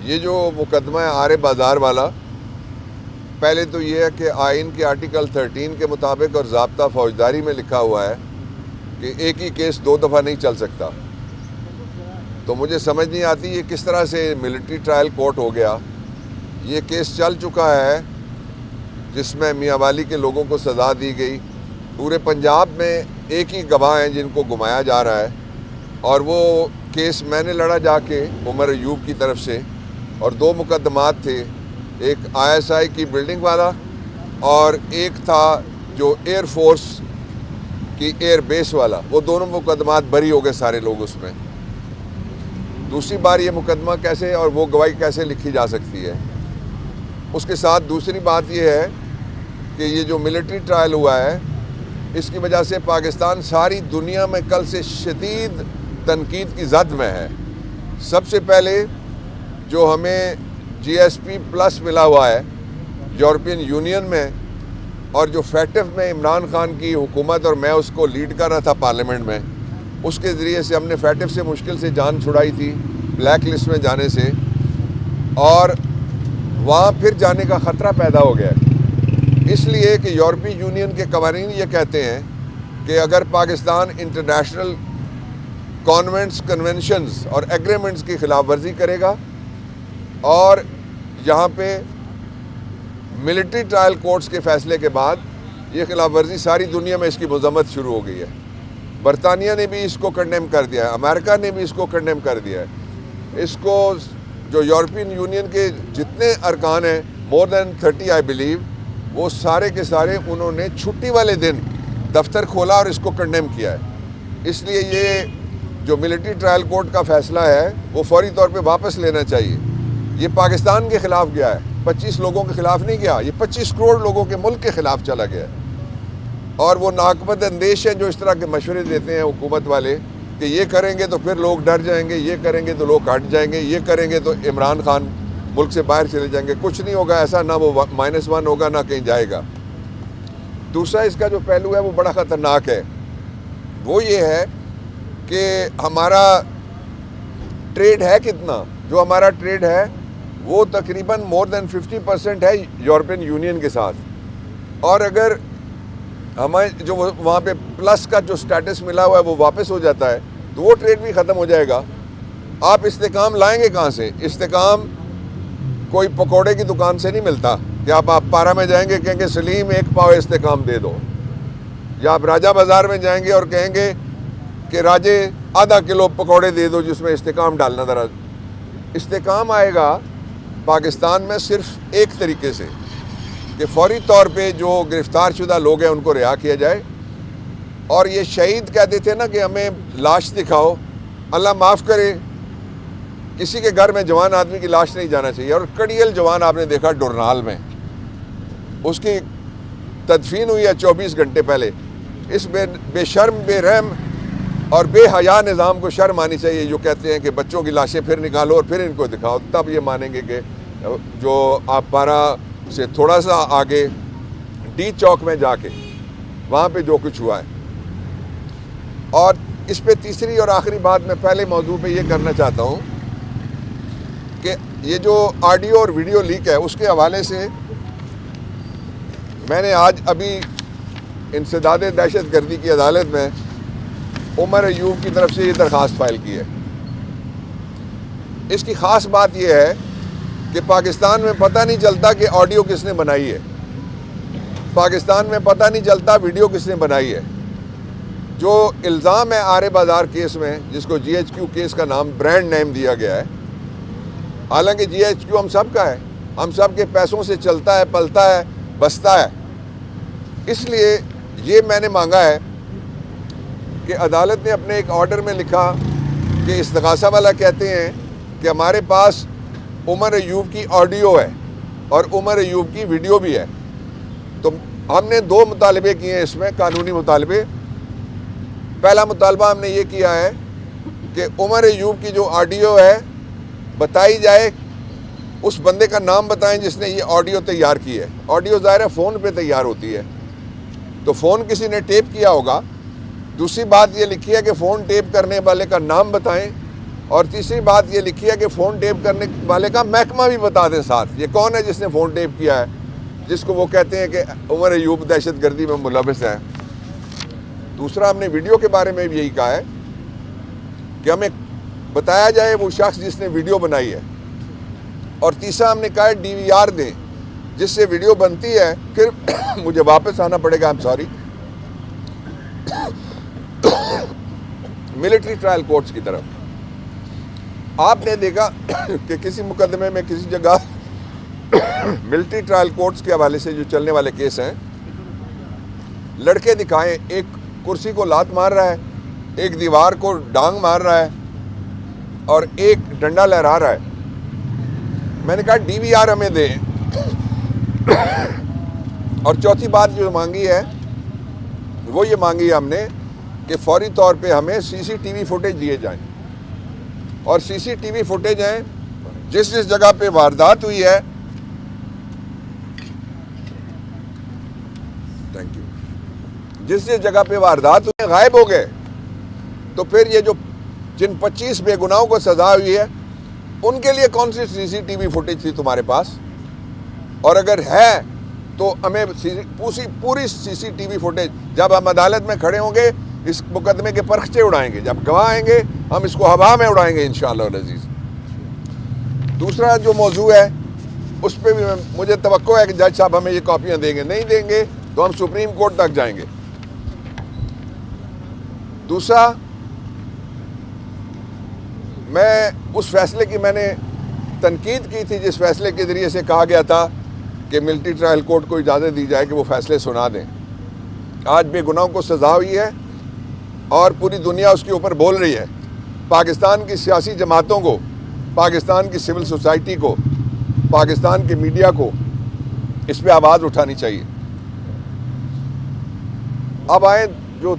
ये जो मुकदमा है आरे बाज़ार वाला, पहले तो ये है कि आइन के आर्टिकल 13 के मुताबिक और ज़ाब्ता फौजदारी में लिखा हुआ है कि एक ही केस 2 दफ़ा नहीं चल सकता। तो मुझे समझ नहीं आती ये किस तरह से मिलिट्री ट्रायल कोर्ट हो गया। ये केस चल चुका है जिसमें मियाँ वाली के लोगों को सज़ा दी गई। पूरे पंजाब में एक ही गवाह हैं जिनको घुमाया जा रहा है, और वो केस मैंने लड़ा जाके उमर अयूब की तरफ से, और 2 मुकदमात थे, एक ISI की बिल्डिंग वाला और एक था जो एयर फोर्स की एयर बेस वाला। वो दोनों मुकदमात बरी हो गए सारे लोग उसमें। दूसरी बार ये मुकदमा कैसे और वो गवाही कैसे लिखी जा सकती है। उसके साथ दूसरी बात ये है कि ये जो मिलिट्री ट्रायल हुआ है, इसकी वजह से पाकिस्तान सारी दुनिया में कल से शदीद तनकीद की जद में है। सबसे पहले जो हमें GSP+ मिला हुआ है यूरोपियन यूनियन में, और जो फैटिफ में इमरान खान की हुकूमत और मैं उसको लीड कर रहा था पार्लियामेंट में, उसके ज़रिए से हमने फैटिफ से मुश्किल से जान छुड़ाई थी ब्लैक लिस्ट में जाने से, और वहाँ फिर जाने का ख़तरा पैदा हो गया। इसलिए कि यूरोपीय यूनियन के कवानीन ये कहते हैं कि अगर पाकिस्तान इंटरनेशनल कॉन्वेंट्स, कन्वेंशंस और एग्रीमेंट्स की खिलाफ वर्जी करेगा और यहाँ पे मिलिट्री ट्रायल कोर्ट्स के फैसले के बाद ये खिलाफ वर्जी सारी दुनिया में इसकी मजम्मत शुरू हो गई है। बरतानिया ने भी इसको कंडेम कर दिया है, अमेरिका ने भी इसको कंडेम कर दिया है। इसको जो यूरोपियन यूनियन के जितने अरकान हैं, मोर देन 30 आई बिलीव, वो सारे के सारे उन्होंने छुट्टी वाले दिन दफ्तर खोला और इसको कंडेम किया है। इसलिए ये जो मिलिट्री ट्रायल कोर्ट का फ़ैसला है वो फौरी तौर पे वापस लेना चाहिए। ये पाकिस्तान के ख़िलाफ़ गया है, 25 लोगों के ख़िलाफ़ नहीं गया, ये 25 करोड़ लोगों के मुल्क के ख़िलाफ़ चला गया है। और वो नाकबद अंदेश हैं जो इस तरह के मशवरे देते हैं हुकूमत वाले कि ये करेंगे तो फिर लोग डर जाएंगे, ये करेंगे तो लोग हट जाएंगे, ये करेंगे तो इमरान खान मुल्क से बाहर चले जाएंगे। कुछ नहीं होगा ऐसा, ना वो -1 होगा ना कहीं जाएगा। दूसरा इसका जो पहलू है वो बड़ा ख़तरनाक है। वो ये है कि हमारा ट्रेड है कितना, जो हमारा ट्रेड है वो तकरीबन मोर देन 50% है यूरोपियन यूनियन के साथ। और अगर हमें जो वहाँ पे प्लस का जो स्टेटस मिला हुआ है वो वापस हो जाता है तो वो ट्रेड भी ख़त्म हो जाएगा। आप इस्तेकाम लाएंगे कहाँ से? इस्तेकाम कोई पकोड़े की दुकान से नहीं मिलता कि आप पारा में जाएंगे कहेंगे सलीम 1 पाव इस्तेकाम दे दो, या आप राजा बाज़ार में जाएंगे और कहेंगे कि राजे आधा किलो पकोड़े दे दो जिसमें इस्तेकाम डालना। ज़रा इस्तेकाम आएगा पाकिस्तान में सिर्फ एक तरीके से कि फौरी तौर पे जो गिरफ़्तार शुदा लोग हैं उनको रिहा किया जाए। और ये शहीद कहते थे ना कि हमें लाश दिखाओ, अल्लाह माफ़ करे, किसी के घर में जवान आदमी की लाश नहीं जाना चाहिए। और कड़ियल जवान आपने देखा डुरनाल में, उसकी तदफीन हुई है 24 घंटे पहले। इस बेशर्म, बेरहम और बेहया निज़ाम को शर्म आनी चाहिए जो कहते हैं कि बच्चों की लाशें फिर निकालो और फिर इनको दिखाओ, तब ये मानेंगे कि जो आप पारा से थोड़ा सा आगे डी चौक में जाके वहाँ पे जो कुछ हुआ है। और इस पे तीसरी और आखिरी बात मैं पहले मौजू पे ये करना चाहता हूँ कि ये जो ऑडियो और वीडियो लीक है उसके हवाले से मैंने आज अभी इंसदाद दहशत गर्दी की अदालत में उमर अयूब की तरफ से ये दरख्वास्त फाइल की है। इसकी ख़ास बात यह है कि पाकिस्तान में पता नहीं चलता कि ऑडियो किसने बनाई है, पाकिस्तान में पता नहीं चलता वीडियो किसने बनाई है। जो इल्ज़ाम है आरे बाज़ार केस में, जिसको GHQ केस का नाम, ब्रांड नेम दिया गया है, हालांकि GHQ हम सब का है, हम सब के पैसों से चलता है, पलता है, बसता है। इसलिए ये मैंने मांगा है कि अदालत ने अपने एक ऑर्डर में लिखा कि इस्तग़ासा वाला कहते हैं कि हमारे पास उमर अयूब की ऑडियो है और उमर अयूब की वीडियो भी है। तो हमने 2 मुतालबे किए हैं इसमें, कानूनी मुतालबे। पहला मुतालबा हमने ये किया है कि उमर अयूब की जो ऑडियो है बताई जाए, उस बंदे का नाम बताएं जिसने ये ऑडियो तैयार की है। ऑडियो ज़ाहिर है फ़ोन पे तैयार होती है, तो फ़ोन किसी ने टेप किया होगा। दूसरी बात ये लिखी है कि फ़ोन टेप करने वाले का नाम बताएं और तीसरी बात ये लिखी है कि फ़ोन टेप करने वाले का महकमा भी बता दें साथ, ये कौन है जिसने फ़ोन टेप किया है, जिसको वो कहते हैं कि उमर अयूब दहशत गर्दी में मुलविस है। दूसरा, हमने वीडियो के बारे में भी यही कहा है कि हमें बताया जाए वो शख्स जिसने वीडियो बनाई है। और तीसरा हमने कहा है DVR दें, जिससे वीडियो बनती है फिर मुझे वापस आना पड़ेगा, I am sorry, military trial courts की तरफ। आपने देखा कि किसी मुकदमे में किसी जगह मिलिट्री ट्रायल कोर्ट्स के हवाले से जो चलने वाले केस हैं, लड़के दिखाएं, एक कुर्सी को लात मार रहा है, एक दीवार को डांग मार रहा है और एक डंडा लहरा रहा है। मैंने कहा DVR हमें दें। और चौथी बात जो मांगी है वो ये मांगी है हमने कि फौरी तौर पे हमें CCTV फुटेज दिए जाएं, और CCTV फुटेज हैं जिस जिस जगह पे वारदात हुई है, थैंक यू, जिस जिस जगह पे वारदात हुई गायब हो गए, तो फिर ये जो जिन 25 बेगुनाहों को सजा हुई है उनके लिए कौन सी CCTV फुटेज थी तुम्हारे पास? और अगर है तो हमें पूरी CCTV फुटेज, जब हम अदालत में खड़े होंगे इस मुकदमे के परखचे उड़ाएंगे, जब गवाह आएंगे हम इसको हवा में उड़ाएंगे इंशाअल्लाह अज़ीज़। दूसरा जो मौजू है उस पर भी मुझे तवक्को है कि जज साहब हमें ये कॉपियाँ देंगे, नहीं देंगे तो हम सुप्रीम कोर्ट तक जाएंगे। दूसरा, मैं उस फैसले की मैंने तनकीद की थी जिस फैसले के ज़रिए से कहा गया था कि मिलिट्री ट्रायल कोर्ट को इजाज़त दी जाए कि वो फैसले सुना दें। आज बेगुनाहों को सज़ा हुई है और पूरी दुनिया उसके ऊपर बोल रही है। पाकिस्तान की सियासी जमातों को, पाकिस्तान की सिविल सोसाइटी को, पाकिस्तान के मीडिया को इस पर आवाज़ उठानी चाहिए। अब आए जो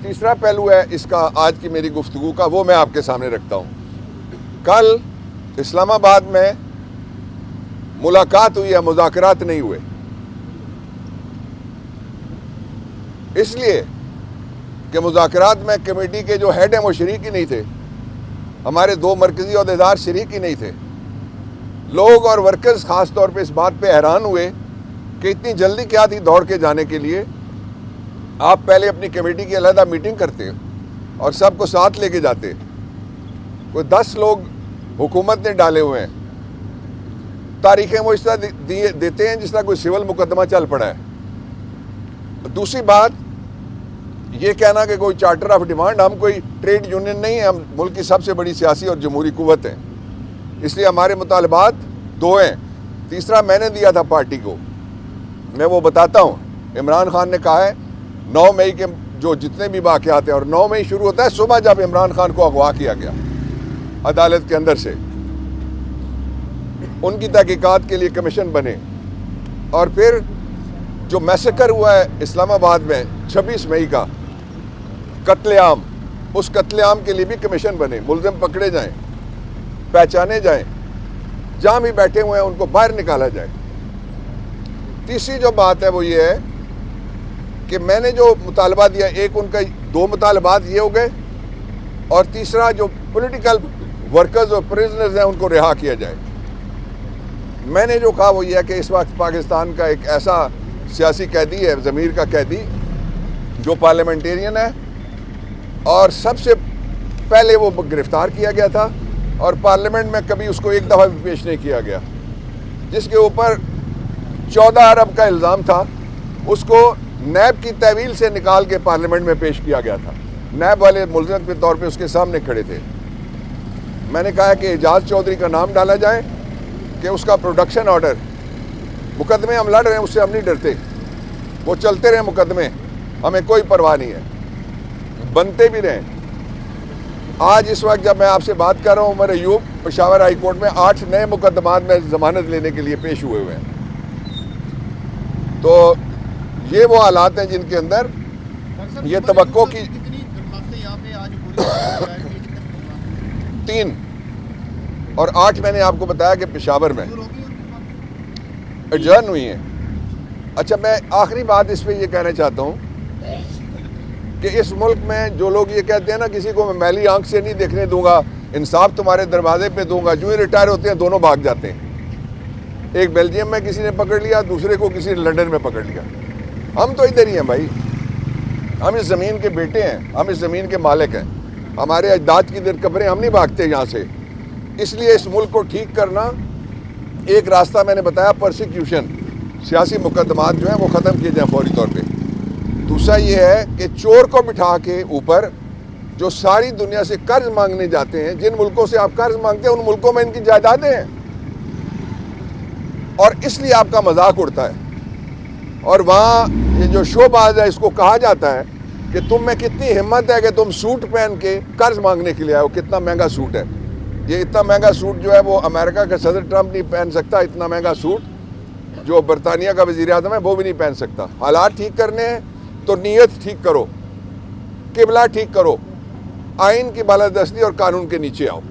तीसरा पहलू है इसका, आज की मेरी गुफ्तगू का, वो मैं आपके सामने रखता हूँ। कल इस्लामाबाद में मुलाकात हुई है, मुज़ाकरात नहीं हुए, इसलिए कि मुज़ाकरात में कमेटी के जो हेड हैं वो शरीक ही नहीं थे, हमारे 2 मरकज़ी ओहदेदार शरीक ही नहीं थे। लोग और वर्कर्स ख़ास तौर पे इस बात पे हैरान हुए कि इतनी जल्दी क्या थी दौड़ के जाने के लिए। आप पहले अपनी कमेटी की अलहदा मीटिंग करते और सबको साथ लेके जाते। कोई 10 लोग हुकूमत ने डाले हुए हैं, तारीखें वो इस तरह देते हैं जिस तरह कोई सिविल मुकदमा चल पड़ा है। दूसरी बात, ये कहना कि कोई चार्टर ऑफ डिमांड, हम कोई ट्रेड यूनियन नहीं है, हम मुल्क की सबसे बड़ी सियासी और जमहूरी कुव्वत हैं, इसलिए हमारे मुतालबात 2 हैं। तीसरा मैंने दिया था पार्टी को, मैं वो बताता हूँ। इमरान खान ने कहा है 9 मई के जो जितने भी वाक़यात हैं, और 9 मई शुरू होता है सुबह जब इमरान खान को अगवा किया गया अदालत के अंदर से, उनकी तहकीकात के लिए कमीशन बने। और फिर जो मैसेकर हुआ है इस्लामाबाद में 26 मई का कत्लेआम, उस कत्लेआम के लिए भी कमीशन बने, मुलजिम पकड़े जाएं, पहचाने जाएं, जहाँ भी बैठे हुए हैं उनको बाहर निकाला जाए। तीसरी जो बात है वो ये है कि मैंने जो मुतालबा दिया, एक उनका 2 मुतालबात ये हो गए, और तीसरा जो पॉलिटिकल वर्कर्स और प्रिजनर्स हैं उनको रिहा किया जाए। मैंने जो कहा वो ये है कि इस वक्त पाकिस्तान का एक ऐसा सियासी कैदी है, ज़मीर का कैदी, जो पार्लियामेंटेरियन है और सबसे पहले वो गिरफ़्तार किया गया था और पार्लियामेंट में कभी उसको एक दफ़ा भी पेश नहीं किया गया, जिसके ऊपर 14 अरब का इल्ज़ाम था, उसको नैब की तहवील से निकाल के पार्लियामेंट में पेश किया गया था। नैब वाले मुल्ज़िम के तौर पे उसके सामने खड़े थे। मैंने कहा कि एजाज चौधरी का नाम डाला जाए कि उसका प्रोडक्शन ऑर्डर, मुकदमे हम लड़ रहे हैं उससे हम नहीं डरते, वो चलते रहे मुकदमे, हमें कोई परवाह नहीं है, बनते भी रहें। आज इस वक्त जब मैं आपसे बात कर रहा हूँ, उमर अयूब पेशावर हाई कोर्ट में 8 नए मुकदमात में ज़मानत लेने के लिए पेश हुए हैं। तो ये वो हालात हैं जिनके अंदर ये तवक्को की 3 और 8 मैंने आपको बताया कि पेशावर में एडजर्न हुई हैं। अच्छा, मैं आखिरी बात इस पे ये कहना चाहता हूँ कि इस मुल्क में जो लोग ये कहते हैं ना, किसी को मैं मैली आंख से नहीं देखने दूंगा, इंसाफ तुम्हारे दरवाजे पे दूंगा। जो ही रिटायर होते हैं दोनों भाग जाते हैं। एक बेल्जियम में किसी ने पकड़ लिया, दूसरे को किसी ने लंदन में पकड़ लिया। हम तो इधर ही हैं भाई, हम इस ज़मीन के बेटे हैं, हम इस ज़मीन के मालिक हैं। हमारे अजदाद की इधर कब्रें, हम नहीं भागते यहाँ से। इसलिए इस मुल्क को ठीक करना, एक रास्ता मैंने बताया, परसिक्यूशन, सियासी मुकदमात जो हैं वो ख़त्म किए जाएँ फौरी तौर पे। दूसरा ये है कि चोर को बिठा के ऊपर जो सारी दुनिया से कर्ज मांगने जाते हैं, जिन मुल्कों से आप कर्ज मांगते हैं उन मुल्कों में इनकी जायदादें हैं और इसलिए आपका मजाक उड़ता है। और वहाँ ये जो शोबाज है, इसको कहा जाता है कि तुम में कितनी हिम्मत है कि तुम सूट पहन के कर्ज मांगने के लिए आए हो। कितना महंगा सूट है ये, इतना महंगा सूट जो है वो अमेरिका का सदर ट्रंप नहीं पहन सकता। इतना महंगा सूट जो बरतानिया का वज़ीर आज़म है वो भी नहीं पहन सकता। हालात ठीक करने हैं तो नीयत ठीक करो, किबला ठीक करो, आइन की बालादस्ती और कानून के नीचे आओ।